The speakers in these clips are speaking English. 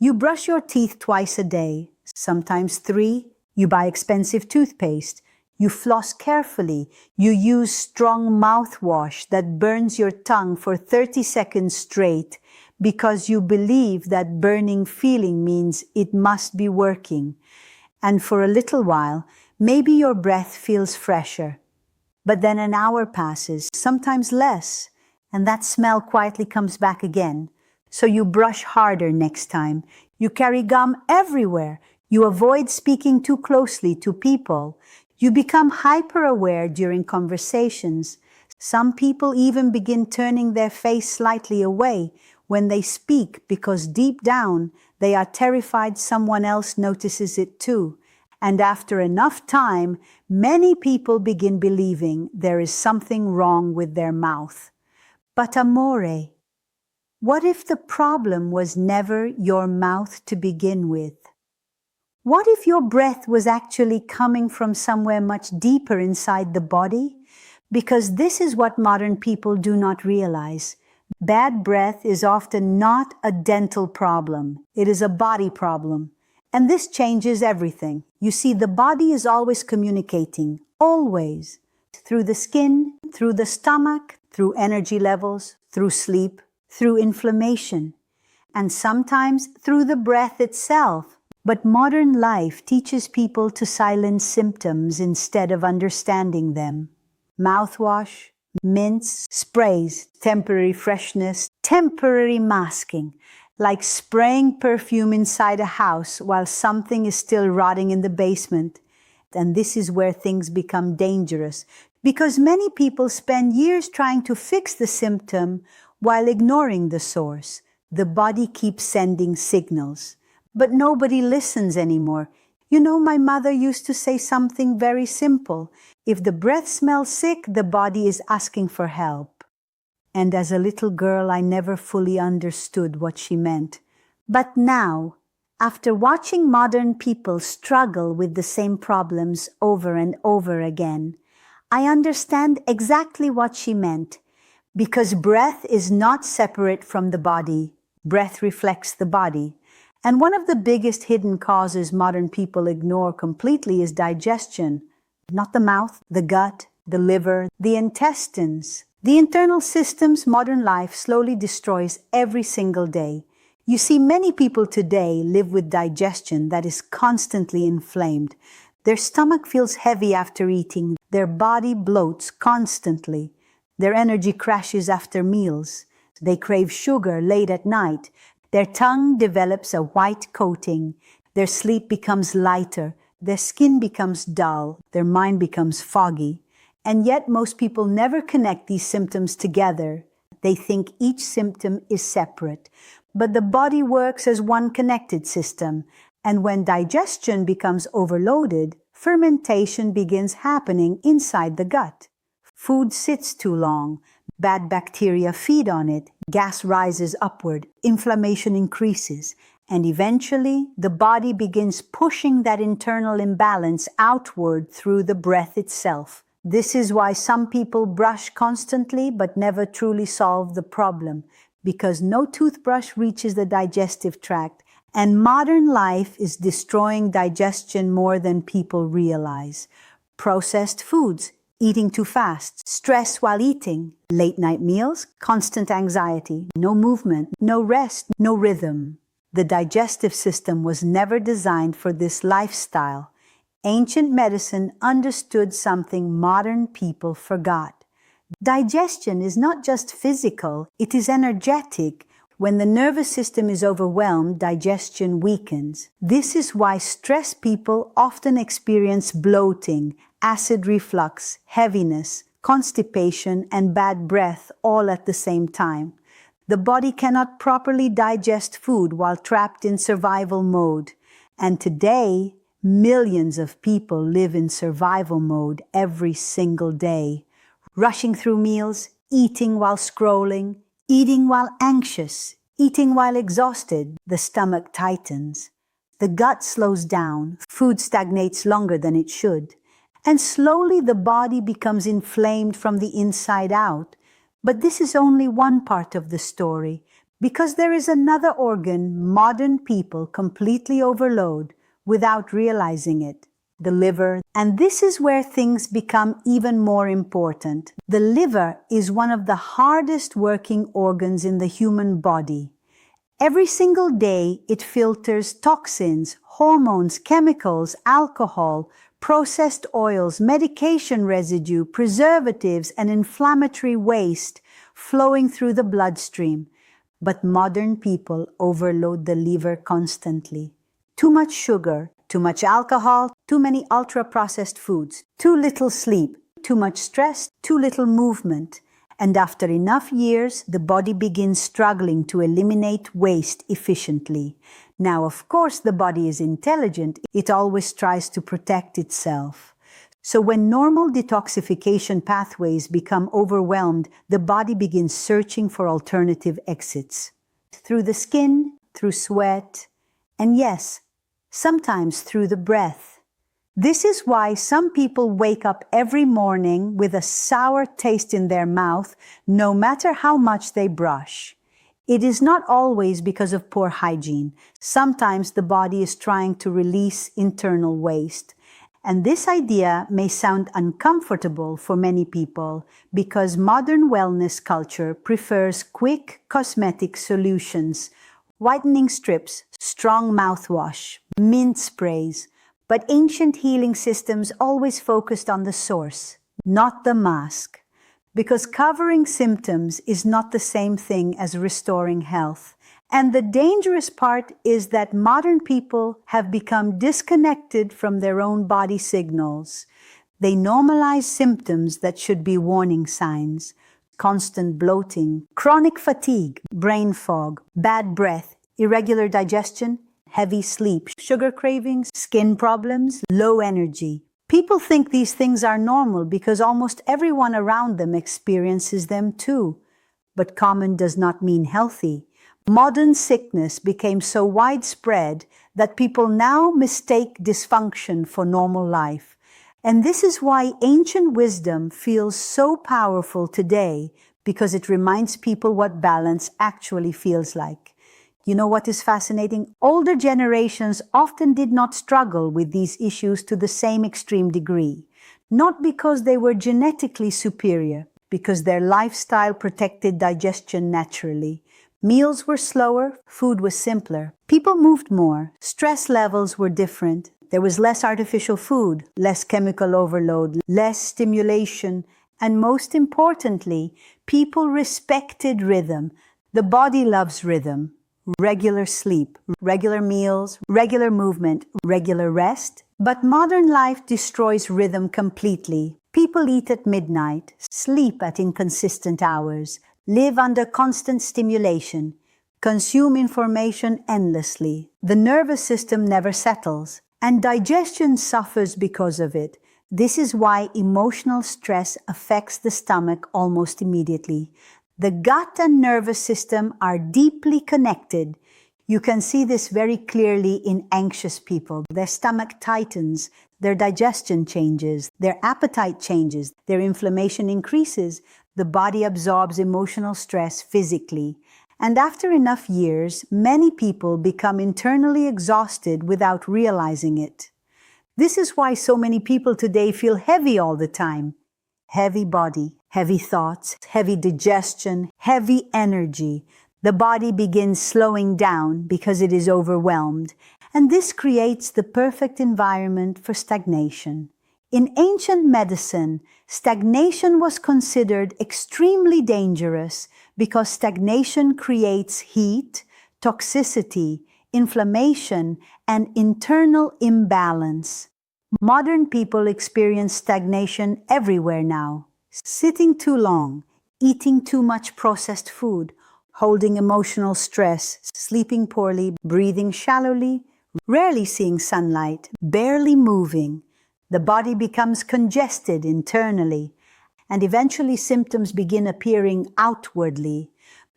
You brush your teeth twice a day, sometimes 3. You buy expensive toothpaste. You floss carefully. You use strong mouthwash that burns your tongue for 30 seconds straight because you believe that burning feeling means it must be working. And for a little while, maybe your breath feels fresher. But then an hour passes, sometimes less, and that smell quietly comes back again. So you brush harder next time. You carry gum everywhere. You avoid speaking too closely to people. You become hyper-aware during conversations. Some people even begin turning their face slightly away when they speak because deep down they are terrified someone else notices it too. And after enough time, many people begin believing there is something wrong with their mouth. But amore, what if the problem was never your mouth to begin with? What if your breath was actually coming from somewhere much deeper inside the body? Because this is what modern people do not realize. Bad breath is often not a dental problem. It is a body problem. And this changes everything. You see, the body is always communicating, always. Through the skin, through the stomach, through energy levels, through sleep, through inflammation, and sometimes through the breath itself. But modern life teaches people to silence symptoms instead of understanding them. Mouthwash, mints, sprays, temporary freshness, temporary masking, like spraying perfume inside a house while something is still rotting in the basement. And this is where things become dangerous, because many people spend years trying to fix the symptom while ignoring the source. The body keeps sending signals, but nobody listens anymore. You know, my mother used to say something very simple. If the breath smells sick, the body is asking for help. And as a little girl, I never fully understood what she meant. But now, after watching modern people struggle with the same problems over and over again, I understand exactly what she meant. Because breath is not separate from the body. Breath reflects the body. And one of the biggest hidden causes modern people ignore completely is digestion. Not the mouth, the gut, the liver, the intestines. The internal systems modern life slowly destroys every single day. You see, many people today live with digestion that is constantly inflamed. Their stomach feels heavy after eating. Their body bloats constantly. Their energy crashes after meals. They crave sugar late at night. Their tongue develops a white coating. Their sleep becomes lighter. Their skin becomes dull. Their mind becomes foggy. And yet most people never connect these symptoms together. They think each symptom is separate. But the body works as one connected system. And when digestion becomes overloaded, fermentation begins happening inside the gut. Food sits too long. Bad bacteria feed on it. Gas rises upward. Inflammation increases. And eventually, the body begins pushing that internal imbalance outward through the breath itself. This is why some people brush constantly but never truly solve the problem, because no toothbrush reaches the digestive tract, and modern life is destroying digestion more than people realize. Processed foods, eating too fast, stress while eating, late-night meals, constant anxiety, no movement, no rest, no rhythm. The digestive system was never designed for this lifestyle. Ancient medicine understood something modern people forgot. Digestion is not just physical, it is energetic. When the nervous system is overwhelmed, digestion weakens. This is why stressed people often experience bloating, acid reflux, heaviness, constipation, and bad breath all at the same time. The body cannot properly digest food while trapped in survival mode. And today, millions of people live in survival mode every single day, rushing through meals, eating while scrolling, eating while anxious, eating while exhausted. The stomach tightens. The gut slows down. Food stagnates longer than it should. And slowly the body becomes inflamed from the inside out. But this is only one part of the story. Because there is another organ modern people completely overload without realizing it, the liver. And this is where things become even more important. The liver is one of the hardest working organs in the human body. Every single day, it filters toxins, hormones, chemicals, alcohol, processed oils, medication residue, preservatives, and inflammatory waste flowing through the bloodstream. But modern people overload the liver constantly. Too much sugar, too much alcohol, too many ultra-processed foods, too little sleep, too much stress, too little movement. And after enough years, the body begins struggling to eliminate waste efficiently. Now, of course, the body is intelligent. It always tries to protect itself. So when normal detoxification pathways become overwhelmed, the body begins searching for alternative exits. Through the skin, through sweat, and yes, sometimes through the breath. This is why some people wake up every morning with a sour taste in their mouth, no matter how much they brush. It is not always because of poor hygiene. Sometimes the body is trying to release internal waste. And this idea may sound uncomfortable for many people because modern wellness culture prefers quick cosmetic solutions, whitening strips, strong mouthwash, mint sprays. But ancient healing systems always focused on the source, not the mask. Because covering symptoms is not the same thing as restoring health. And the dangerous part is that modern people have become disconnected from their own body signals. They normalize symptoms that should be warning signs. Constant bloating, chronic fatigue, brain fog, bad breath, irregular digestion, heavy sleep, sugar cravings, skin problems, low energy. People think these things are normal because almost everyone around them experiences them too. But common does not mean healthy. Modern sickness became so widespread that people now mistake dysfunction for normal life. And this is why ancient wisdom feels so powerful today, because it reminds people what balance actually feels like. You know what is fascinating? Older generations often did not struggle with these issues to the same extreme degree. Not because they were genetically superior, because their lifestyle protected digestion naturally. Meals were slower, food was simpler. People moved more, stress levels were different. There was less artificial food, less chemical overload, less stimulation, and most importantly, people respected rhythm. The body loves rhythm. Regular sleep, regular meals, regular movement, regular rest. But modern life destroys rhythm completely. People eat at midnight, sleep at inconsistent hours, live under constant stimulation, consume information endlessly. The nervous system never settles, and digestion suffers because of it. This is why emotional stress affects the stomach almost immediately. The gut and nervous system are deeply connected. You can see this very clearly in anxious people. Their stomach tightens, their digestion changes, their appetite changes, their inflammation increases. The body absorbs emotional stress physically. And after enough years, many people become internally exhausted without realizing it. This is why so many people today feel heavy all the time. Heavy body, heavy thoughts, heavy digestion, heavy energy. The body begins slowing down because it is overwhelmed, and this creates the perfect environment for stagnation. In ancient medicine, stagnation was considered extremely dangerous because stagnation creates heat, toxicity, inflammation, and internal imbalance. Modern people experience stagnation everywhere now. Sitting too long, eating too much processed food, holding emotional stress, sleeping poorly, breathing shallowly, rarely seeing sunlight, barely moving. The body becomes congested internally, and eventually symptoms begin appearing outwardly.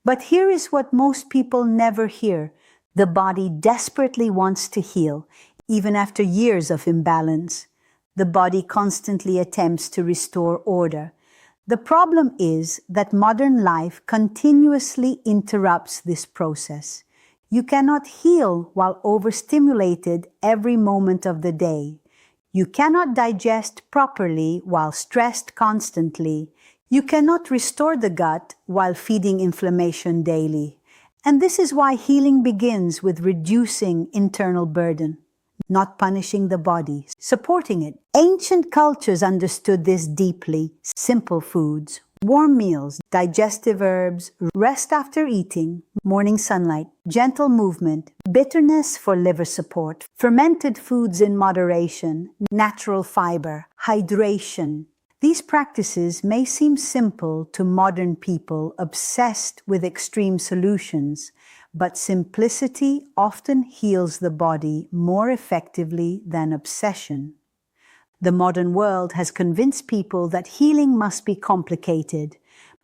But here is what most people never hear. The body desperately wants to heal, even after years of imbalance. The body constantly attempts to restore order. The problem is that modern life continuously interrupts this process. You cannot heal while overstimulated every moment of the day. You cannot digest properly while stressed constantly. You cannot restore the gut while feeding inflammation daily. And this is why healing begins with reducing internal burden, not punishing the body, supporting it. Ancient cultures understood this deeply. Simple foods, warm meals, digestive herbs, rest after eating, morning sunlight, gentle movement, bitterness for liver support, fermented foods in moderation, natural fiber, hydration. These practices may seem simple to modern people obsessed with extreme solutions, but simplicity often heals the body more effectively than obsession. The modern world has convinced people that healing must be complicated,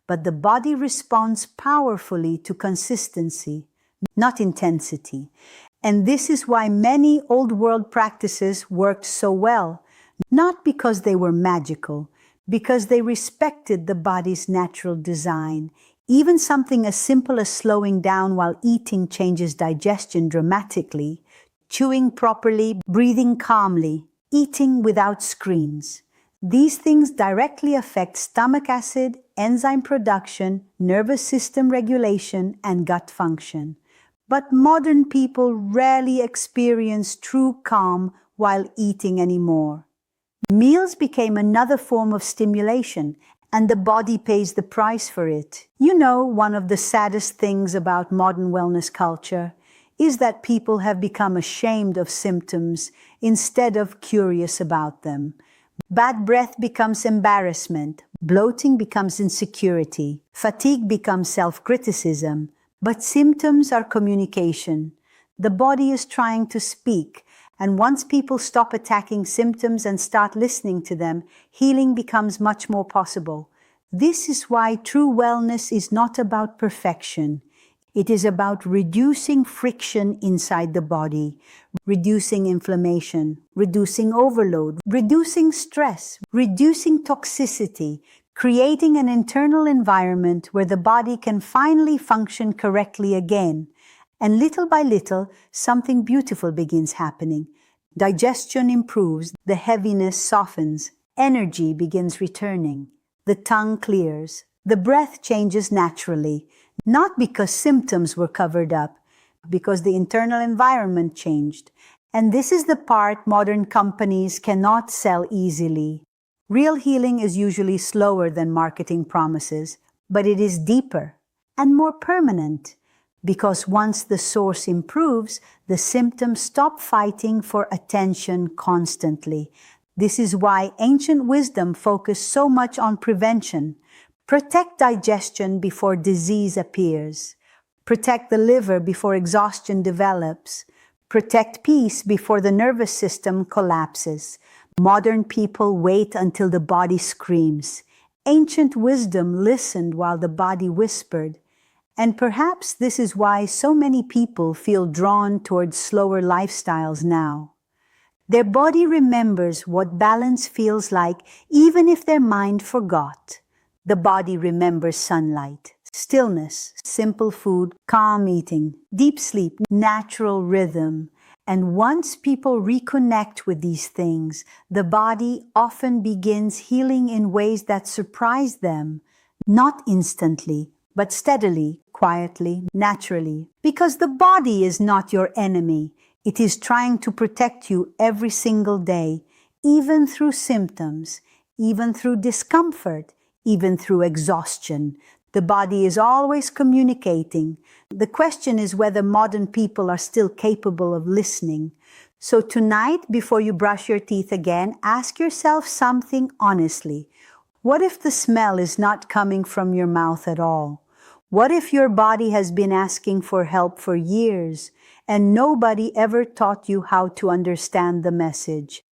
but the body responds powerfully to consistency, not intensity. And this is why many old world practices worked so well, not because they were magical, because they respected the body's natural design. Even something as simple as slowing down while eating changes digestion dramatically, chewing properly, breathing calmly, eating without screens. These things directly affect stomach acid, enzyme production, nervous system regulation, and gut function. But modern people rarely experience true calm while eating anymore. Meals became another form of stimulation, and the body pays the price for it. You know, one of the saddest things about modern wellness culture is that people have become ashamed of symptoms instead of curious about them. Bad breath becomes embarrassment, bloating becomes insecurity, fatigue becomes self-criticism, but symptoms are communication. The body is trying to speak, and once people stop attacking symptoms and start listening to them, healing becomes much more possible. This is why true wellness is not about perfection. It is about reducing friction inside the body, reducing inflammation, reducing overload, reducing stress, reducing toxicity, creating an internal environment where the body can finally function correctly again. And little by little, something beautiful begins happening. Digestion improves, the heaviness softens, energy begins returning, the tongue clears, the breath changes naturally, not because symptoms were covered up, because the internal environment changed. And this is the part modern companies cannot sell easily. Real healing is usually slower than marketing promises, but it is deeper and more permanent. Because once the source improves, the symptoms stop fighting for attention constantly. This is why ancient wisdom focused so much on prevention. Protect digestion before disease appears. Protect the liver before exhaustion develops. Protect peace before the nervous system collapses. Modern people wait until the body screams. Ancient wisdom listened while the body whispered. And perhaps this is why so many people feel drawn towards slower lifestyles now. Their body remembers what balance feels like even if their mind forgot. The body remembers sunlight, stillness, simple food, calm eating, deep sleep, natural rhythm. And once people reconnect with these things, the body often begins healing in ways that surprise them, not instantly, but steadily, quietly, naturally. Because the body is not your enemy. It is trying to protect you every single day, even through symptoms, even through discomfort, even through exhaustion. The body is always communicating. The question is whether modern people are still capable of listening. So tonight, before you brush your teeth again, ask yourself something honestly. What if the smell is not coming from your mouth at all? What if your body has been asking for help for years and nobody ever taught you how to understand the message?